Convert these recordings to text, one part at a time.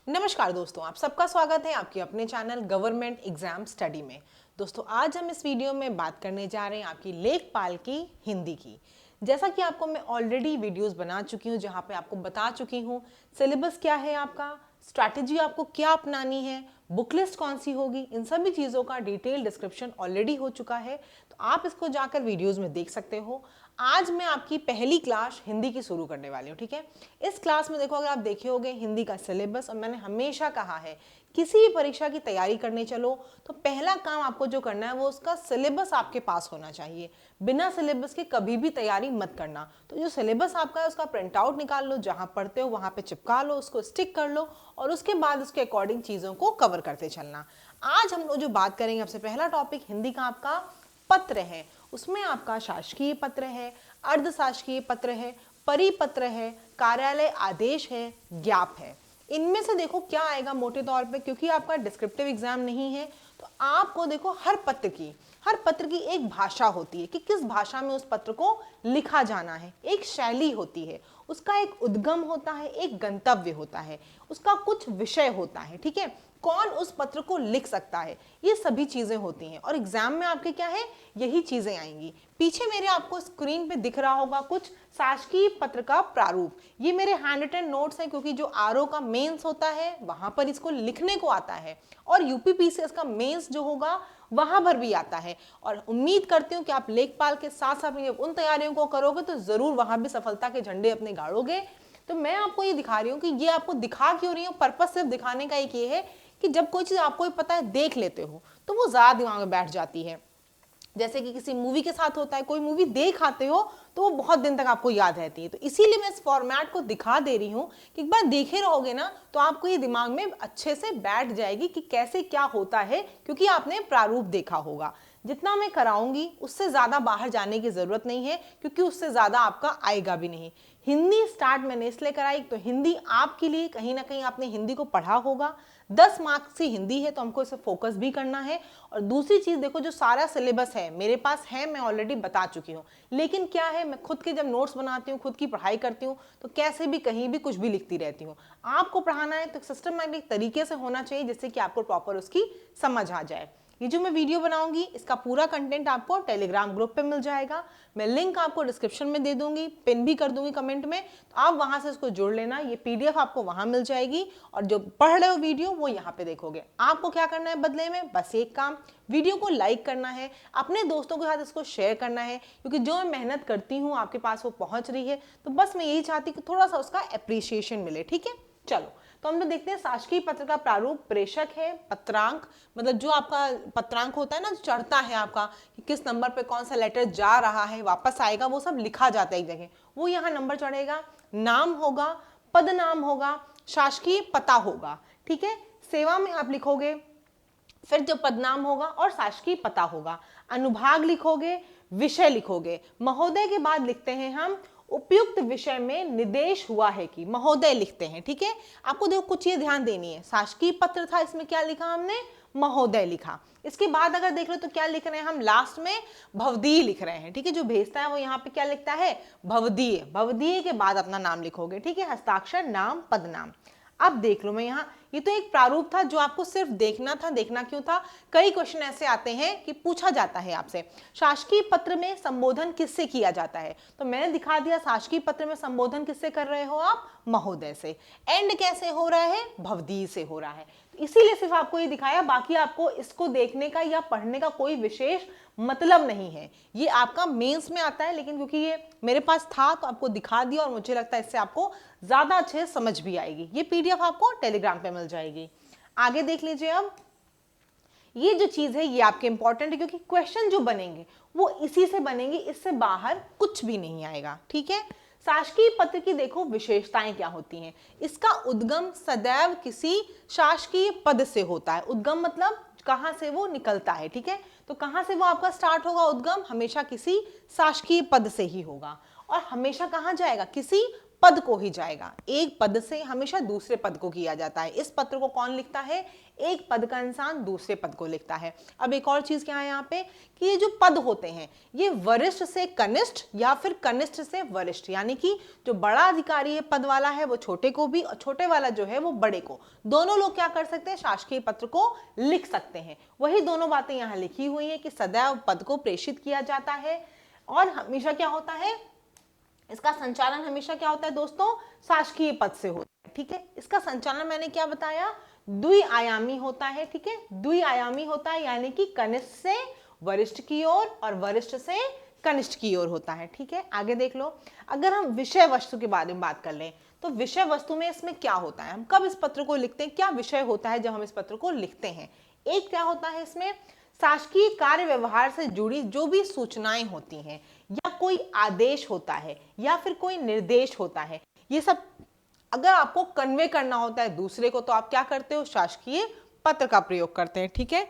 नमस्कार दोस्तों, आप सबका स्वागत है आपके अपने चैनल गवर्नमेंट एग्जाम स्टडी में। दोस्तों आज हम इस वीडियो में बात करने जा रहे हैं आपकी लेखपाल की हिंदी की। जैसा कि आपको मैं ऑलरेडी वीडियोस बना चुकी हूँ जहाँ पे आपको बता चुकी हूँ सिलेबस क्या है आपका, स्ट्रैटेजी आपको क्या अपनानी है, बुक लिस्ट कौन सी होगी, इन सभी चीज़ों का डिटेल डिस्क्रिप्शन ऑलरेडी हो चुका है, तो आप इसको जाकर वीडियोस में देख सकते हो। आज मैं आपकी पहली क्लास हिंदी की शुरू करने वाली हूँ, ठीक है। इस क्लास में देखो, अगर आप देखे होंगे हिंदी का सिलेबस, और मैंने हमेशा कहा है किसी भी परीक्षा की तैयारी करने चलो तो पहला काम आपको जो करना है वो उसका सिलेबस आपके पास होना चाहिए। बिना सिलेबस के कभी भी तैयारी मत करना। तो जो सिलेबस आपका है उसका प्रिंट आउट निकाल लो, जहाँ पढ़ते हो वहाँ पे चिपका लो, उसको स्टिक कर लो और उसके बाद उसके अकॉर्डिंग चीज़ों को कवर करते चलना। आज हम लोग जो बात करेंगे, सबसे पहला टॉपिक हिंदी का आपका पत्र है। उसमें आपका शासकीय पत्र है, अर्धशासकीय पत्र है, परिपत्र है, कार्यालय आदेश है, ज्ञाप है। इनमें से देखो क्या आएगा मोटे तौर पे, क्योंकि आपका डिस्क्रिप्टिव एग्जाम नहीं है तो आपको देखो हर पत्र की एक भाषा होती है कि किस भाषा में उस पत्र को लिखा जाना है, एक शैली होती है, उसका एक उद्गम होता है, एक गंतव्य होता है, उसका कुछ विषय होता है, ठीक है। कौन उस पत्र को लिख सकता है, ये सभी चीजें होती हैं और एग्जाम में आपके क्या है, यही चीजें आएंगी। पीछे मेरे आपको स्क्रीन पे दिख रहा होगा कुछ शासकीय पत्र का प्रारूप। ये मेरे हैंड रिटन नोट्स हैं, क्योंकि जो आरओ का मेंस होता है वहां पर इसको लिखने को आता है और यूपीपीसीएस का मेंस जो होगा वहां पर भी आता है। और उम्मीद करती हूँ कि आप लेखपाल के साथ साथ उन तैयारियों को करोगे तो जरूर वहां भी सफलता के झंडे अपने गाड़ोगे। तो मैं आपको ये दिखा रही हूँ कि ये आपको दिखा क्यों रही हूँ, पर्पस सिर्फ दिखाने का एक ये है कि जब कोई चीज आपको पता है, देख लेते हो तो वो ज्यादा दिमाग में बैठ जाती है। जैसे कि किसी मूवी के साथ होता है, कोई मूवी देख आते हो तो वो बहुत दिन तक आपको याद रहती है। तो इसीलिए मैं इस फॉर्मेट को दिखा दे रही हूँ कि एक बार देखे रहोगे ना तो आपको ये दिमाग में अच्छे से बैठ जाएगी कि कैसे क्या होता है, क्योंकि आपने प्रारूप देखा होगा। जितना मैं कराऊंगी उससे ज्यादा बाहर जाने की जरूरत नहीं है, क्योंकि उससे ज्यादा आपका आएगा भी नहीं। हिंदी स्टार्ट मैंने इसलिए कराई तो हिंदी आपके लिए कहीं ना कहीं आपने हिंदी को पढ़ा होगा, 10 मार्क्स की हिंदी है तो हमको इसे फोकस भी करना है। और दूसरी चीज देखो, जो सारा सिलेबस है मेरे पास है, मैं ऑलरेडी बता चुकी हूँ, लेकिन क्या है, मैं खुद के जब नोट्स बनाती हूँ, खुद की पढ़ाई करती हूँ तो कैसे भी कहीं भी कुछ भी लिखती रहती हूँ। आपको पढ़ाना है तो सिस्टमैटिक तरीके से होना चाहिए, जिससे कि आपको प्रॉपर उसकी समझ आ जाए। ये जो मैं वीडियो बनाऊंगी इसका पूरा कंटेंट आपको टेलीग्राम ग्रुप पे मिल जाएगा। मैं लिंक आपको डिस्क्रिप्शन में दे दूंगी, पिन भी कर दूंगी कमेंट में, तो आप वहां से इसको जोड़ लेना। ये पीडीएफ आपको वहां मिल जाएगी और जो पढ़ रहे हो वीडियो वो यहाँ पे देखोगे। आपको क्या करना है बदले में, बस एक काम, वीडियो को लाइक करना है, अपने दोस्तों के साथ इसको शेयर करना है, क्योंकि जो मैं मेहनत करती हूँ आपके पास वो पहुंच रही है, तो बस मैं यही चाहती कि थोड़ा सा उसका अप्रिसिएशन मिले, ठीक है। चलो तो हम लोग देखते हैं शासकीय पत्र का प्रारूप। प्रेषक है, पत्रांक, मतलब जो आपका पत्रांक होता है ना, चढ़ता है आपका कि किस नंबर पे कौन सा लेटर जा रहा है, वापस आएगा, वो सब लिखा जाता है एक जगह, वो यहाँ नंबर चढ़ेगा। नाम होगा, पद नाम होगा, शासकीय पता होगा, ठीक है। सेवा में आप लिखोगे, फिर जो पदनाम होगा और शासकीय पता होगा। अनुभाग लिखोगे, विषय लिखोगे, महोदय के बाद लिखते हैं हम उपयुक्त विषय में निर्देश हुआ है कि, महोदय लिखते हैं, ठीक है। आपको देखो कुछ ये ध्यान देनी है, शासकीय पत्र था, इसमें क्या लिखा हमने, महोदय लिखा। इसके बाद अगर देख लो तो क्या लिख रहे हैं हम, लास्ट में भवदीय लिख रहे हैं, ठीक है। जो भेजता है वो यहाँ पे क्या लिखता है, भवदीय। भवदीय के बाद अपना नाम लिखोगे, ठीक है, हस्ताक्षर, नाम, पदनाम। अब देख लो, मैं यहाँ, ये तो एक प्रारूप था जो आपको सिर्फ देखना था। देखना क्यों था, कई क्वेश्चन ऐसे आते हैं कि पूछा जाता है आपसे शासकीय पत्र में संबोधन किससे किया जाता है, तो मैंने दिखा दिया शासकीय पत्र में संबोधन किससे कर रहे हो आप, महोदय से। एंड कैसे हो रहा है, भवदीय से हो रहा है, तो इसीलिए सिर्फ आपको ये दिखाया, बाकी आपको इसको देखने का या पढ़ने का कोई विशेष मतलब नहीं है। ये आपका मेंस में आता है, लेकिन क्योंकि ये मेरे पास था तो आपको दिखा दिया और मुझे लगता है इससे आपको ज्यादा अच्छे से समझ भी आएगी। ये पीडीएफ आपको टेलीग्राम पे मिल जाएगी। आगे देख लीजिए। अब ये जो चीज है ये आपके इंपॉर्टेंट है, क्योंकि क्वेश्चन जो बनेंगे वो इसी से बनेंगे, इससे बाहर कुछ भी नहीं आएगा, ठीक है। शासकीय पत्र की देखो विशेषताएं क्या होती हैं। इसका उद्गम सदैव किसी शासकीय पद से होता है। उद्गम मतलब कहां से वो निकलता है, ठीक है। तो कहां से वो आपका स्टार्ट होगा, उद्गम हमेशा किसी शासकीय पद से ही होगा, और हमेशा कहां जाएगा, किसी पद को ही जाएगा। एक पद से हमेशा दूसरे पद को किया जाता है। इस पत्र को कौन लिखता है? एक पद का इंसान दूसरे पद को लिखता है। अब एक और चीज क्या है यहाँ पे कि ये जो पद होते हैं ये वरिष्ठ से कनिष्ठ या फिर कनिष्ठ से वरिष्ठ, यानी कि जो बड़ा अधिकारी है पद वाला है वो छोटे को भी, और छोटे वाला जो है वो बड़े को, दोनों लोग क्या कर सकते हैं? शासकीय पत्र को लिख सकते हैं। वही दोनों बातें यहाँ लिखी हुई है कि सदैव पद को प्रेषित किया जाता है और हमेशा क्या होता है, इसका संचालन हमेशा क्या होता है दोस्तों? शासकीय पद से होता है। ठीक है, इसका संचालन मैंने क्या बताया? द्विआयामी होता है। ठीक है, द्विआयामी होता है, यानी कि कनिष्ठ से वरिष्ठ की ओर और वरिष्ठ से कनिष्ठ की ओर होता है। ठीक है, आगे देख लो। अगर हम विषय वस्तु के बारे में बात कर लें तो विषय वस्तु में इसमें क्या होता है? हम कब इस पत्र को लिखते हैं? क्या विषय होता है जब हम इस पत्र को लिखते हैं? एक क्या होता है इसमें? शासकीय कार्य व्यवहार से जुड़ी जो भी सूचनाएं होती हैं या कोई आदेश होता है या फिर कोई निर्देश होता है, ये सब अगर आपको कन्वे करना होता है दूसरे को तो आप क्या करते हो? शासकीय पत्र का प्रयोग करते हैं। ठीक है,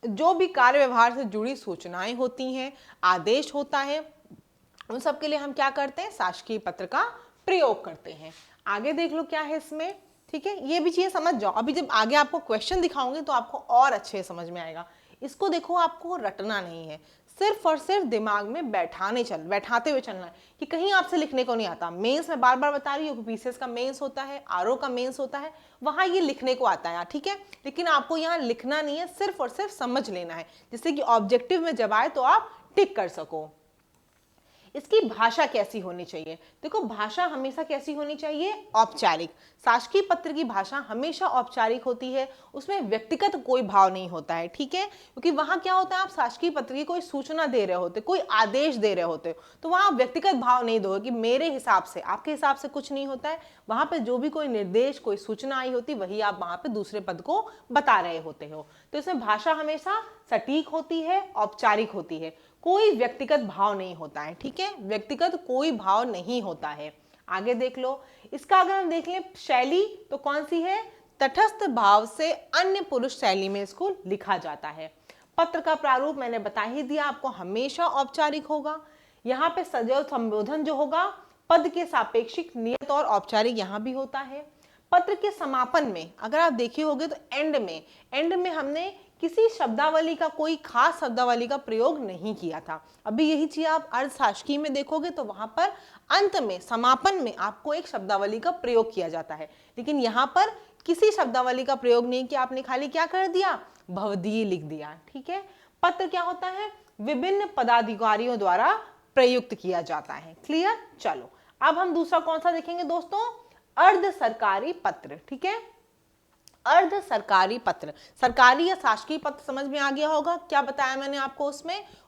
जो भी कार्य व्यवहार से जुड़ी सूचनाएं होती हैं, आदेश होता है, उन सब के लिए हम क्या करते हैं? शासकीय पत्र का प्रयोग करते हैं। आगे देख लो क्या है इसमें। ठीक है, ये भी चीजें समझ जाओ। अभी जब आगे आपको क्वेश्चन दिखाऊंगे तो आपको और अच्छे समझ में आएगा। इसको देखो, आपको रटना नहीं है, सिर्फ और सिर्फ दिमाग में बैठाते हुए चलना है कि कहीं आपसे लिखने को नहीं आता। मेंस में बार बार बता रही हूँ, यूपीसीएस का मेंस होता है, आरओ का मेंस होता है, वहां ये लिखने को आता है। ठीक है, लेकिन आपको यहाँ लिखना नहीं है, सिर्फ और सिर्फ समझ लेना है, जिससे कि ऑब्जेक्टिव में जब आए तो आप टिक कर सको। इसकी भाषा कैसी होनी चाहिए? देखो, भाषा हमेशा कैसी होनी चाहिए? औपचारिक। शासकीय पत्र की भाषा हमेशा औपचारिक होती है, उसमें व्यक्तिगत कोई भाव नहीं होता है। ठीक है, क्योंकि वहां क्या होता है, आप शासकीय पत्र की कोई सूचना दे रहे होते, कोई आदेश दे रहे होते हो, तो वहां व्यक्तिगत भाव नहीं दोगे कि मेरे हिसाब से, आपके हिसाब से कुछ नहीं होता है। वहां पे जो भी कोई निर्देश, कोई सूचना आई होती, वही आप वहां पे दूसरे पद को बता रहे होते हो। तो इसमें भाषा हमेशा सटीक होती है, औपचारिक होती है, कोई व्यक्तिगत भाव नहीं होता है। ठीक है, व्यक्तिगत कोई भाव नहीं होता है। आगे देख लो, इसका अगर हम देख लें शैली तो कौन सी है? तटस्थ भाव से अन्य पुरुष शैली में इसको लिखा जाता है। पत्र का प्रारूप मैंने बता ही दिया आपको, हमेशा औपचारिक होगा। यहाँ पे सदैव संबोधन जो होगा पद के सापेक्षिक नियत और औपचारिक यहाँ भी होता है। पत्र के समापन में अगर आप देखे होंगे तो एंड में हमने किसी शब्दावली का, कोई खास शब्दावली का प्रयोग नहीं किया था। अभी यही चीज आप अर्थशास्त्री में देखोगे तो वहां पर अंत में, समापन में आपको एक शब्दावली का प्रयोग किया जाता है, लेकिन यहाँ पर किसी शब्दावली का प्रयोग नहीं किया, आपने खाली क्या कर दिया? भवदीय लिख दिया। ठीक है, पत्र क्या होता है? विभिन्न पदाधिकारियों द्वारा प्रयुक्त किया जाता है। क्लियर? चलो अब हम दूसरा कौन सा देखेंगे दोस्तों? अर्ध सरकारी पत्र। ठीक है, अर्ध सरकारी पत्र। सरकारी या शासकीय पत्र समझ में आ गया होगा। क्या बताया मैंने आपको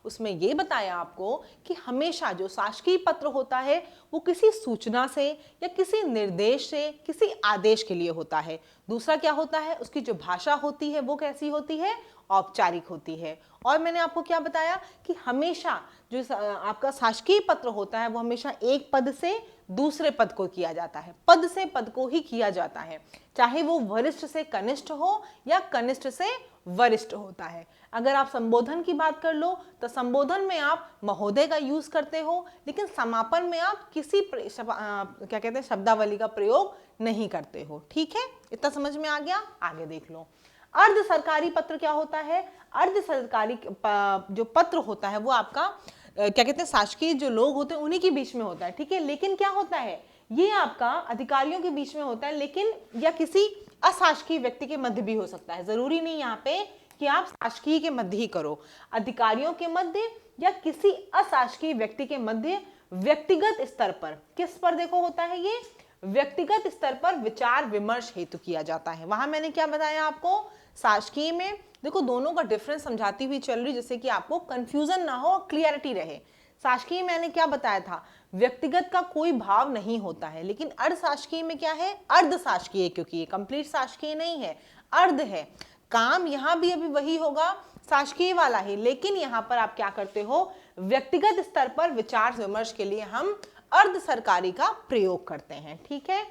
उसमें ये बताया आपको कि हमेशा जो शासकीय पत्र होता है वो किसी सूचना से या किसी निर्देश से, किसी आदेश के लिए होता है। दूसरा क्या होता है? उसकी जो भाषा होती है वो कैसी होती है? औपचारिक होती है। और मैंने आपको क्या बताया कि हमेशा जो आपका शासकीय पत्र होता है वो हमेशा एक पद से दूसरे पद को किया जाता है, पद से पद को ही किया जाता है, चाहे वो वरिष्ठ से कनिष्ठ हो या कनिष्ठ से वरिष्ठ होता है। अगर आप संबोधन की बात कर लो तो संबोधन में आप महोदय का यूज करते हो, लेकिन समापन में आप किसी क्या कहते हैं शब्दावली का प्रयोग नहीं करते हो। ठीक है, इतना समझ में आ गया? आगे देख लो। अर्ध सरकारी पत्र क्या होता है? अर्ध सरकारी जो पत्र होता है वो आपका क्या कहते हैं शासकीय जो लोग होते हैं उन्हीं के बीच में होता है। ठीक है, लेकिन क्या होता है, ये आपका अधिकारियों के बीच में होता है, लेकिन या किसी अशासकीय व्यक्ति के मध्य भी हो सकता है। जरूरी नहीं यहाँ पे कि आप शासकीय के मध्य ही करो, अधिकारियों के मध्य या किसी अशासकीय व्यक्ति के मध्य व्यक्तिगत स्तर पर, किस पर देखो होता है ये? व्यक्तिगत स्तर पर विचार विमर्श हेतु किया जाता है। वहां मैंने क्या बताया आपको? शासकीय में देखो दोनों का डिफरेंस समझाती हुई चल रही, जिससे कि आपको कंफ्यूजन ना हो, क्लियरिटी रहे। शासकीय मैंने क्या बताया था? व्यक्तिगत का कोई भाव नहीं होता है, लेकिन अर्ध शासकीय में क्या है? अर्ध शासकीय, क्योंकि ये कंप्लीट शासकीय नहीं है, अर्ध है। काम यहाँ भी अभी वही होगा, शासकीय वाला ही, लेकिन यहाँ पर आप क्या करते हो? व्यक्तिगत स्तर पर विचार विमर्श के लिए हम अर्ध सरकारी का प्रयोग करते हैं। ठीक है,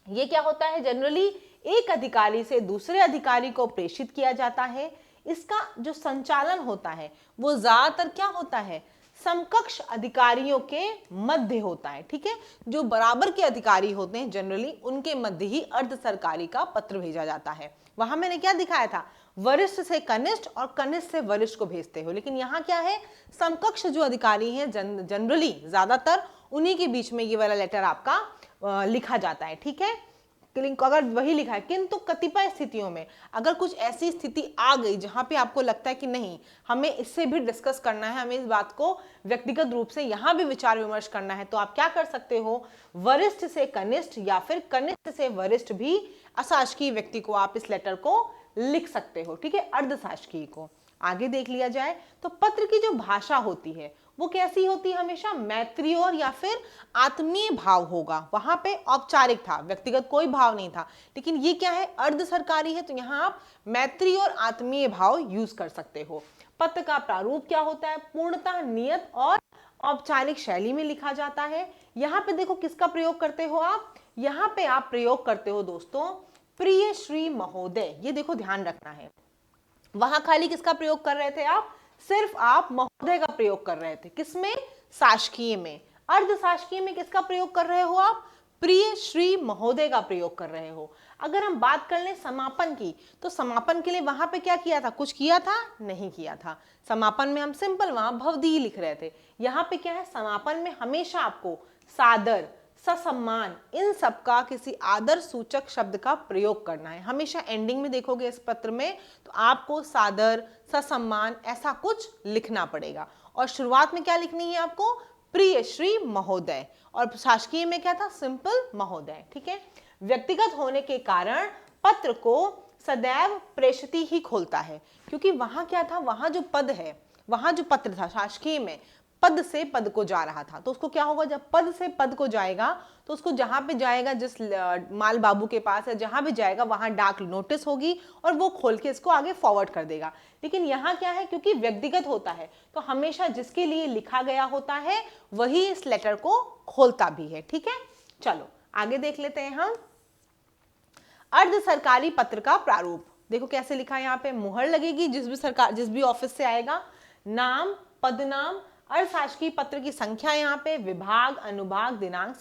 ये क्या होता है? जनरली एक अधिकारी से दूसरे अधिकारी को प्रेषित किया जाता है। इसका जो संचालन होता है वो ज्यादातर क्या होता है? समकक्ष अधिकारियों के मध्य होता है। ठीक है, जो बराबर के अधिकारी होते हैं जनरली उनके मध्य ही अर्ध सरकारी का पत्र भेजा जाता है। वहां मैंने क्या दिखाया था, वरिष्ठ से कनिष्ठ और कनिष्ठ से वरिष्ठ को भेजते हो, लेकिन यहाँ क्या है, समकक्ष जो अधिकारी हैं जनरली ज्यादातर उन्हीं के बीच में ये वाला लेटर आपका लिखा जाता है। ठीक है, अगर वही लिखा है, किंतु कतिपय स्थितियों में अगर कुछ ऐसी स्थिति आ गई जहां पे आपको लगता है कि नहीं हमें इससे भी डिस्कस करना है, हमें इस बात को व्यक्तिगत रूप से यहां भी विचार विमर्श करना है, तो आप क्या कर सकते हो, वरिष्ठ से कनिष्ठ या फिर कनिष्ठ से वरिष्ठ भी अशासकीय व्यक्ति को आप इस लेटर को लिख सकते हो। ठीक है, अर्धशासकीय को। आगे देख लिया जाए तो पत्र की जो भाषा होती है वो कैसी होती है, हमेशा मैत्रीय और या फिर आत्मीय भाव होगा। वहां पे औपचारिक था, व्यक्तिगत कोई भाव नहीं था, लेकिन ये क्या है, अर्ध सरकारी है, तो यहाँ आप मैत्रीय और आत्मीय भाव यूज कर सकते हो। पत्र का प्रारूप क्या होता है, पूर्णतः नियत और औपचारिक शैली में लिखा जाता है। यहाँ पे देखो किसका प्रयोग करते हो आप, यहाँ पे आप प्रयोग करते हो दोस्तों प्रिय श्री महोदय, ये देखो ध्यान रखना है। वहां खाली किसका प्रयोग कर रहे थे आप, सिर्फ आप महोदय का प्रयोग कर रहे थे, किसमें, शासकीय में। अर्धशासकीय में किसका प्रयोग कर रहे हो आप, प्रिय श्री महोदय का प्रयोग कर रहे हो। अगर हम बात कर लें समापन की, तो समापन के लिए वहां पे क्या किया था, कुछ किया था, नहीं किया था। समापन में हम सिंपल वहां भवदीय लिख रहे थे। यहाँ पे क्या है, समापन में हमेशा आपको सादर, ससम्मान, इन सब का किसी आदर सूचक शब्द का प्रयोग करना है। हमेशा एंडिंग में देखोगे इस पत्र में तो आपको सादर, ससम्मान ऐसा कुछ लिखना पड़ेगा, और शुरुआत में क्या लिखनी है आपको, प्रिय श्री महोदय, और शासकीय में क्या था, सिंपल महोदय। ठीक है, व्यक्तिगत होने के कारण पत्र को सदैव प्रेषित ही खोलता है, क्योंकि वहां क्या था, वहां जो पद है, वहां जो पत्र था शासकीय में पद से पद को जा रहा था, तो उसको क्या होगा, जब पद से पद को जाएगा तो उसको जहां पे जाएगा, जिस माल बाबू के पास है, जहां भी जाएगा वहां डाक नोटिस होगी और वो खोल के इसको आगे फॉरवर्ड कर देगा। लेकिन यहाँ क्या है, क्योंकि व्यक्तिगत होता है तो हमेशा जिसके लिए लिखा गया होता है वही इस लेटर को खोलता भी है। ठीक है, चलो आगे देख लेते हैं हम। अर्ध सरकारी पत्र का प्रारूप देखो कैसे लिखा है, यहाँ पे मुहर लगेगी, जिस भी ऑफिस से आएगा, नाम, पदनाम, अशासकीय पत्र की संख्या, यहाँ पे विभाग, अनुभाग, दिनांक,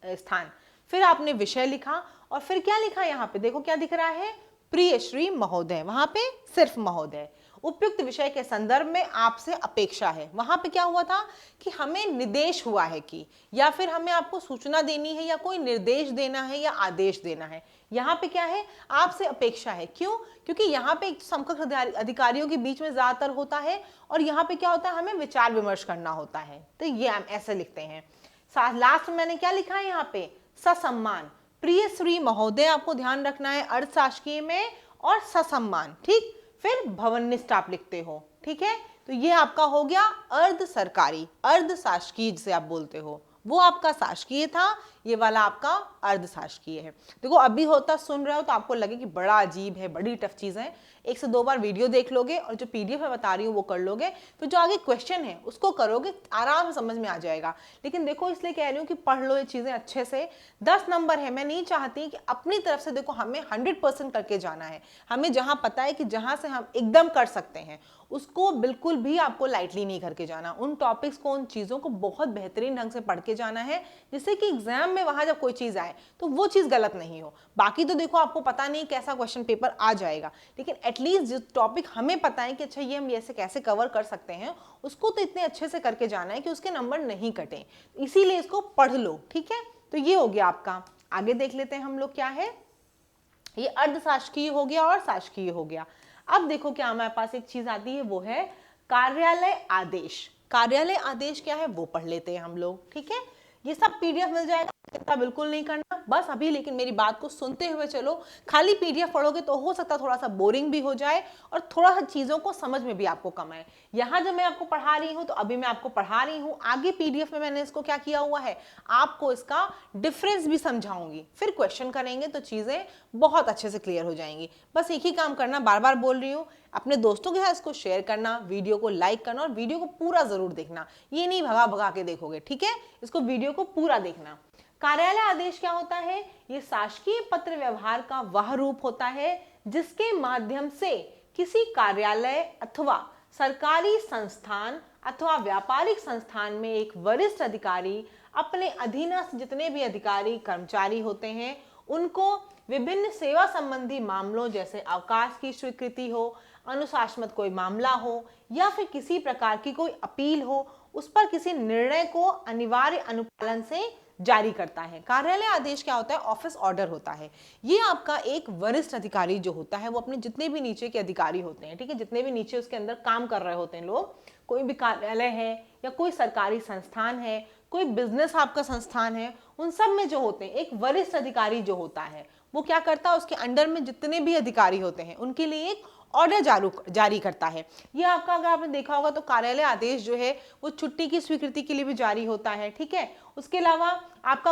स्थान, फिर आपने विषय लिखा, और फिर क्या लिखा यहाँ पे, देखो क्या दिख रहा है, प्रिय श्री महोदय, वहां पे सिर्फ महोदय। उपयुक्त विषय के संदर्भ में आपसे अपेक्षा है, वहां पे क्या हुआ था कि हमें निर्देश हुआ है कि, या फिर हमें आपको सूचना देनी है, या कोई निर्देश देना है, या आदेश देना है। यहाँ पे क्या है, आपसे अपेक्षा है, क्यों, क्योंकि यहाँ पे समकक्ष अधिकारियों के बीच में ज्यादातर होता है, और यहाँ पे क्या होता है, हमें विचार विमर्श करना होता है, तो ये हम ऐसे लिखते हैं। लास्ट में मैंने क्या लिखा है यहाँ पे, ससम्मान, प्रिय श्री महोदय आपको ध्यान रखना है अर्धशासकीय में, और ससम्मान, ठीक, फिर भवनिष्ठ आप लिखते हो। ठीक है, तो ये आपका हो गया अर्ध सरकारी, अर्ध शासकीय जिसे आप बोलते हो, वो आपका शासकीय था, ये वाला आपका अर्ध शासकीय है। देखो अभी होता सुन रहे हो तो आपको लगे कि बड़ा अजीब है, बड़ी टफ चीज है, 1 से 2 बार वीडियो देख लोगे और जो पीडीएफ में बता रही हूँ वो कर लोगे, फिर जो आगे क्वेश्चन है उसको करोगे, आराम से समझ में आ जाएगा। लेकिन देखो इसलिए कह रही हूँ कि पढ़ लो ये चीजें अच्छे से, 10 नंबर है, मैं नहीं चाहती कि अपनी तरफ से देखो हमें 100% करके जाना है, हमें जहाँ पता है कि जहाँ से हम एकदम कर सकते हैं उसको बिल्कुल भी आपको लाइटली नहीं करके जाना, उन टॉपिक्स को, उन चीज़ों को बहुत बेहतरीन ढंग से पढ़ के जाना है, जिससे कि एग्जाम में वहां जब कोई चीज़ आए तो वो चीज़ गलत नहीं हो। बाकी तो देखो आपको पता नहीं कैसा क्वेश्चन पेपर आ जाएगा, लेकिन एटलीस्ट जो टॉपिक हमें पता है कि अच्छा ये हम ऐसे कैसे कवर कर सकते हैं, उसको तो इतने अच्छे से करके जाना है कि उसके नंबर नहीं कटें, इसीलिए इसको पढ़ लो। ठीक है, तो ये हो गया आपका। आगे देख लेते हैं हम लोग क्या है, ये अर्धशासकीय हो गया और शासकीय हो गया। अब देखो क्या हमारे पास एक चीज आती है, वो है कार्यालय आदेश। कार्यालय आदेश क्या है वो पढ़ लेते हैं हम लोग। ठीक है, ये सब पीडीएफ मिल जाएगा, चिंता बिल्कुल नहीं करना बस अभी, लेकिन मेरी बात को सुनते हुए चलो। खाली पीडीएफ पढ़ोगे तो हो सकता है थोड़ा सा बोरिंग भी हो जाए और थोड़ा सा चीजों को समझ में भी आपको कम आए। यहाँ जब मैं आपको पढ़ा रही हूँ तो अभी मैं आपको पढ़ा रही हूँ, आगे पीडीएफ में मैंने इसको क्या किया हुआ है, आपको इसका डिफरेंस भी समझाऊंगी, फिर क्वेश्चन करेंगे तो चीजें बहुत अच्छे से क्लियर हो जाएंगी। बस एक ही काम करना, बार बार बोल रही हूँ, अपने दोस्तों के साथ इसको शेयर करना, वीडियो को लाइक करना और वीडियो को पूरा जरूर देखना, ये नहीं भगा भगा के देखोगे। ठीक है, इसको वीडियो को पूरा देखना। कार्यालय आदेश क्या होता है, ये शासकीय पत्र व्यवहार का वह रूप होता है जिसके माध्यम से किसी कार्यालय अथवा सरकारी संस्थान अथवा व्यापारिक संस्थान में एक वरिष्ठ अधिकारी अपने अधीनस्थ जितने भी अधिकारी कर्मचारी होते हैं उनको विभिन्न सेवा संबंधी मामलों जैसे अवकाश की स्वीकृति हो, अनुशासनात्मक कोई मामला हो या फिर किसी प्रकार की कोई अपील हो, उस पर किसी निर्णय को अनिवार्य अनुपालन से जारी करता है। कार्यालय आदेश क्या होता है? ऑफिस ऑर्डर होता है। ये आपका एक वरिष्ठ अधिकारी जो होता है वो अपने जितने भी नीचे के अधिकारी होते हैं, ठीक है, जितने भी नीचे उसके अंदर काम कर रहे होते हैं लोग, कोई भी कार्यालय है या कोई सरकारी संस्थान है, कोई बिजनेस आपका संस्थान है, उन सब में जो होते हैं एक वरिष्ठ अधिकारी जो होता है वो क्या करता है, उसके अंडर में जितने भी अधिकारी होते हैं उनके लिए एक ऑर्डर जारी करता है। ये आपका अगर आपने देखा होगा तो कार्यालय आदेश जो है वो छुट्टी की स्वीकृति के लिए भी जारी होता है, ठीक है। उसके अलावा आपका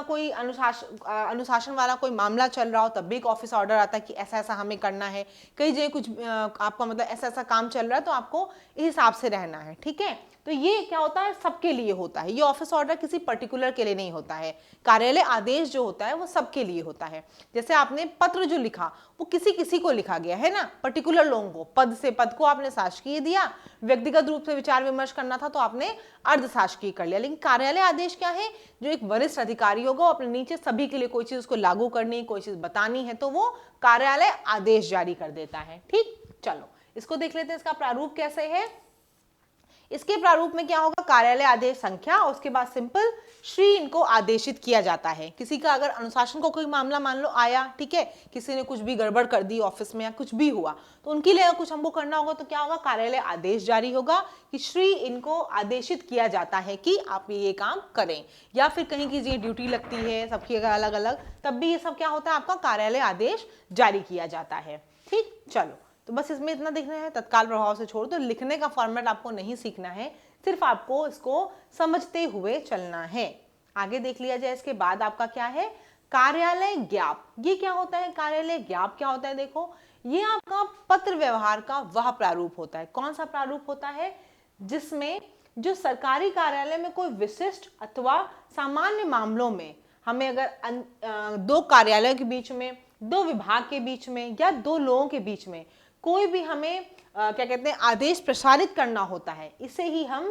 कोई अनुशासन वाला कोई मामला चल रहा हो तब भी एक ऑफिस ऑर्डर आता है कि ऐसा ऐसा हमें करना है। कई जगह कुछ आपका मतलब ऐसा ऐसा काम चल रहा है तो आपको इस हिसाब से रहना है, ठीक है। तो ये क्या होता है? सबके लिए होता है। ये ऑफिस ऑर्डर किसी पर्टिकुलर के लिए नहीं होता है। कार्यालय आदेश जो होता है वो सबके लिए होता है। जैसे आपने पत्र जो लिखा वो किसी को लिखा गया है ना, पर्टिकुलर लोगों को, पद से पद को आपने शासकीय दिया, व्यक्तिगत रूप से विचार विमर्श करना था तो आपने अर्ध शासकीय कर लिया। लेकिन कार्यालय आदेश क्या है? जो एक वरिष्ठ अधिकारी होगा अपने नीचे सभी के लिए कोई चीज उसको लागू करनी, कोई चीज बतानी है तो वो कार्यालय आदेश जारी कर देता है, ठीक। चलो इसको देख लेते हैं, इसका प्रारूप कैसे है। इसके प्रारूप में क्या होगा? कार्यालय आदेश संख्या, उसके बाद सिंपल श्री इनको आदेशित किया जाता है। किसी का अगर अनुशासन को कोई मामला मान लो आया, ठीक है, किसी ने कुछ भी गड़बड़ कर दी ऑफिस में या कुछ भी हुआ तो उनके लिए कुछ हमको करना होगा तो क्या होगा? कार्यालय आदेश जारी होगा कि श्री इनको आदेशित किया जाता है कि आप ये काम करें। या फिर कहीं की ये ड्यूटी लगती है सबकी अलग अलग, तब भी ये सब क्या होता है? आपका कार्यालय आदेश जारी किया जाता है, ठीक। चलो तो बस इसमें इतना देखना है, तत्काल प्रभाव से छोड़ दो। लिखने का फॉर्मेट आपको नहीं सीखना है, सिर्फ आपको इसको समझते हुए चलना है। आगे देख लिया जाए। इसके बाद आपका क्या है? कार्यालय ज्ञाप। ये क्या होता है? कार्यालय ज्ञाप क्या होता है? देखो, ये आपका पत्र व्यवहार का वह प्रारूप होता है। कौन सा प्रारूप होता है? जिसमें जो सरकारी कार्यालय में कोई विशिष्ट अथवा सामान्य मामलों में हमें अगर दो कार्यालयों के बीच में, दो विभाग के बीच में या दो लोगों के बीच में कोई भी हमें क्या कहते हैं आदेश प्रसारित करना होता है, इसे ही हम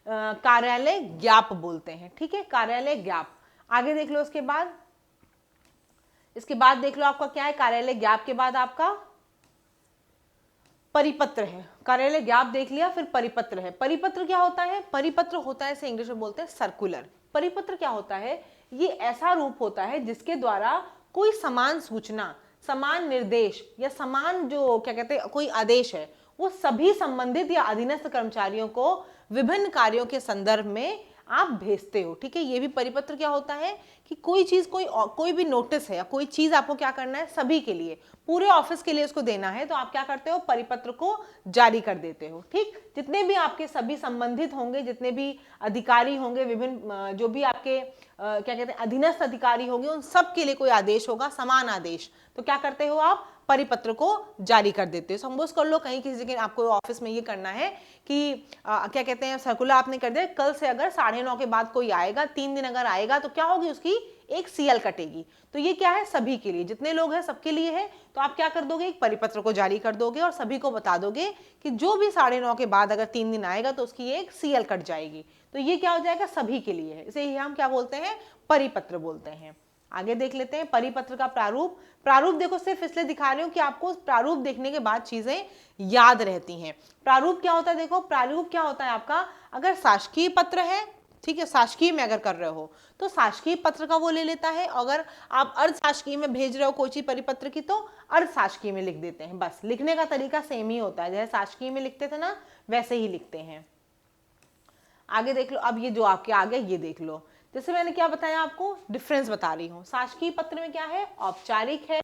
कार्यालय ज्ञाप बोलते हैं, ठीक है, कार्यालय ज्ञाप। आगे देख लो। इसके बाद देख लो आपका क्या है? कार्यालय ज्ञाप के बाद आपका परिपत्र है। कार्यालय ज्ञाप देख लिया, फिर परिपत्र है। परिपत्र क्या होता है? परिपत्र होता है, इसे इंग्लिश में बोलते हैं सर्कुलर। परिपत्र क्या होता है? ये ऐसा रूप होता है जिसके द्वारा कोई समान सूचना, समान निर्देश या समान जो क्या कहते हैं कोई आदेश है वो सभी संबंधित या अधीनस्थ कर्मचारियों को विभिन्न कार्यों के संदर्भ में आप भेजते हो, ठीक है। ये भी परिपत्र क्या होता है कि कोई चीज, कोई भी नोटिस है या कोई चीज आपको क्या करना है, सभी के लिए, पूरे ऑफिस के लिए उसको देना है तो आप क्या करते हो? परिपत्र को जारी कर देते हो, ठीक। जितने भी आपके सभी संबंधित होंगे, जितने भी अधिकारी होंगे, विभिन्न जो भी आपके क्या कहते हैं अधीनस्थ अधिकारी होंगे, उन सब के लिए कोई आदेश होगा, समान आदेश, तो क्या करते हो आप? परिपत्र को जारी कर देते हो। सपोज कर लो कहीं किसी जगह आपको ऑफिस में ये करना है कि क्या कहते हैं सर्कुलर आपने कर दिया, कल से अगर 9:30 के बाद कोई आएगा, 3 दिन अगर आएगा तो क्या होगी? उसकी एक सीएल कटेगी। तो ये क्या है? सभी के लिए, जितने लोग हैं सबके लिए है। तो आप क्या कर दोगे? एक परिपत्र को जारी कर दोगे और सभी को बता दोगे कि जो भी 9:30 के बाद अगर 3 दिन आएगा तो उसकी एक सीएल कट जाएगी। तो ये क्या हो जाएगा? सभी के लिए है। इसे ही हम क्या बोलते हैं? परिपत्र बोलते हैं। आगे देख लेते हैं परिपत्र का प्रारूप। प्रारूप देखो सिर्फ इसलिए दिखा रही हूं कि आपको प्रारूप देखने के बाद चीजें याद रहती हैं। प्रारूप क्या होता है? देखो प्रारूप क्या होता है आपका, अगर शासकीय पत्र है, ठीक है, शासकीय में अगर कर रहे हो तो शासकीय पत्र का वो ले लेता है। अगर आप अर्ध शासकीय में भेज रहे हो कोई चीज परिपत्र की तो अर्ध शासकीय में लिख देते हैं। बस लिखने का तरीका सेम ही होता है, जैसे शासकीय में लिखते थे ना वैसे ही लिखते हैं। आगे देख लो। अब ये जो आपके आगे ये देख लो, जैसे मैंने क्या बताया आपको, डिफरेंस बता रही हूँ। शासकीय पत्र में क्या है? औपचारिक है,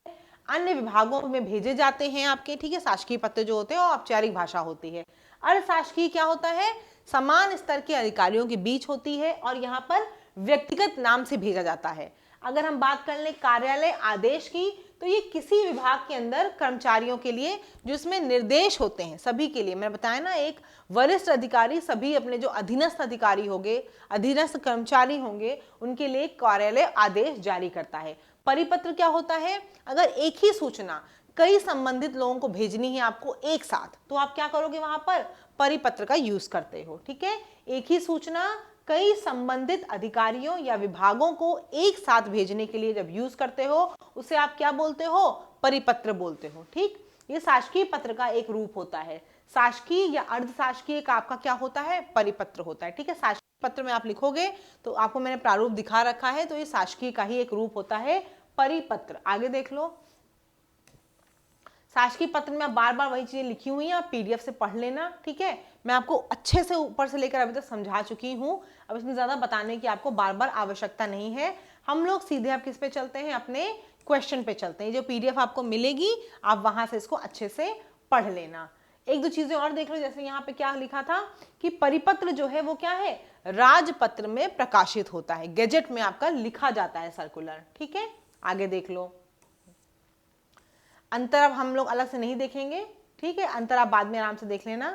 अन्य विभागों में भेजे जाते हैं आपके, ठीक है। शासकीय पत्र जो होते हैं औपचारिक भाषा होती है। अशासकीय क्या होता है? समान स्तर के अधिकारियों के बीच होती है और यहाँ पर व्यक्तिगत नाम से भेजा जाता है। अगर हम बात कर लें कार्यालय आदेश की तो ये किसी विभाग के अंदर कर्मचारियों के लिए जो इसमें निर्देश होते हैं सभी के लिए, मैंने बताया ना, एक वरिष्ठ अधिकारी सभी अपने जो अधीनस्थ अधिकारी होंगे, अधीनस्थ कर्मचारी होंगे, उनके लिए कार्यालय आदेश जारी करता है। परिपत्र क्या होता है? अगर एक ही सूचना कई संबंधित लोगों को भेजनी है आपको एक साथ, तो आप क्या करोगे वहां पर परिपत्र का यूज करते हो। ठीक है, एक ही सूचना कई संबंधित अधिकारियों या विभागों को एक साथ भेजने के लिए जब यूज करते हो उसे आप क्या बोलते हो, परिपत्र बोलते हो। ठीक, ये शासकीय पत्र का एक रूप होता है। शासकीय या अर्धशासकीय का आपका क्या होता है, परिपत्र होता है। ठीक है, शासकीय पत्र में आप लिखोगे तो आपको मैंने प्रारूप दिखा रखा है, तो ये शासकीय का ही एक रूप होता है, परिपत्र। आगे देख लो, शासकीय पत्र में बार बार वही चीजें लिखी हुई हैं, आप पीडीएफ से पढ़ लेना। ठीक है, मैं आपको अच्छे से ऊपर से लेकर अभी तक समझा चुकी हूँ, अब इसमें ज्यादा बताने की आपको बार बार आवश्यकता नहीं है। हम लोग सीधे आप किस पे चलते हैं, अपने क्वेश्चन पे चलते हैं। जो पीडीएफ आपको मिलेगी आप वहां से इसको अच्छे से पढ़ लेना। एक दो चीजें और देख लो, जैसे यहाँ पे क्या लिखा था कि परिपत्र जो है वो क्या है, राजपत्र में प्रकाशित होता है, गैजेट में आपका लिखा जाता है, सर्कुलर। ठीक है, आगे देख लो, अंतर अब हम लोग अलग से नहीं देखेंगे। ठीक है, अंतर आप बाद में आराम से देख लेना।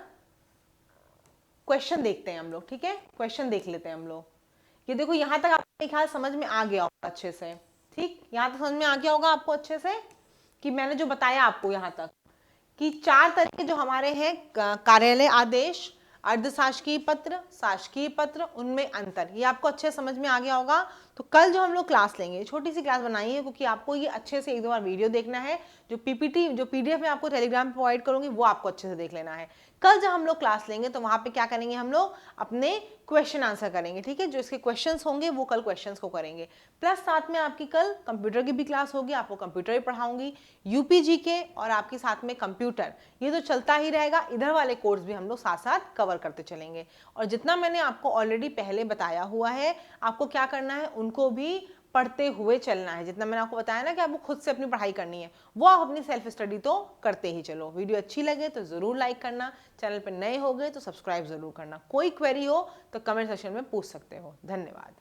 क्वेश्चन देखते हैं हम लोग। ठीक है, क्वेश्चन देख लेते हैं हम लोग। ये देखो, यहां तक आपको ख्याल समझ में आ गया होगा अच्छे से। ठीक, यहां तक समझ में आ गया होगा आपको अच्छे से कि मैंने जो बताया आपको यहां तक कि 4 तरीके जो हमारे हैं, कार्यालय आदेश, अर्धशासकीय पत्र, शासकीय पत्र, उनमें अंतर, ये आपको अच्छे समझ में आ गया होगा। तो कल जो हम लोग क्लास लेंगे, छोटी सी क्लास बनाई है क्योंकि आपको ये अच्छे से एक दो बार वीडियो देखना है। जो पीपीटी, जो पीडीएफ में आपको टेलीग्राम पे प्रोवाइड करूंगी वो आपको अच्छे से देख लेना है। कल जब हम लोग क्लास लेंगे तो वहां पे क्या करेंगे, हम लोग अपने क्वेश्चन आंसर करेंगे। ठीक है, जो इसके क्वेश्चंस होंगे वो कल क्वेश्चंस को करेंगे, प्लस साथ में आपकी कल कंप्यूटर की भी क्लास होगी, आपको कंप्यूटर भी पढ़ाऊंगी, यूपीजी के और आपके साथ में कंप्यूटर, ये तो चलता ही रहेगा। इधर वाले कोर्स भी हम लोग साथ साथ कवर करते चलेंगे। और जितना मैंने आपको ऑलरेडी पहले बताया हुआ है, आपको क्या करना है, उनको भी पढ़ते हुए चलना है। जितना मैंने आपको बताया ना कि आपको खुद से अपनी पढ़ाई करनी है, वो आप अपनी सेल्फ स्टडी तो करते ही चलो। वीडियो अच्छी लगे तो जरूर लाइक करना, चैनल पर नए हो गए तो सब्सक्राइब जरूर करना। कोई क्वेरी हो तो कमेंट सेक्शन में पूछ सकते हो। धन्यवाद।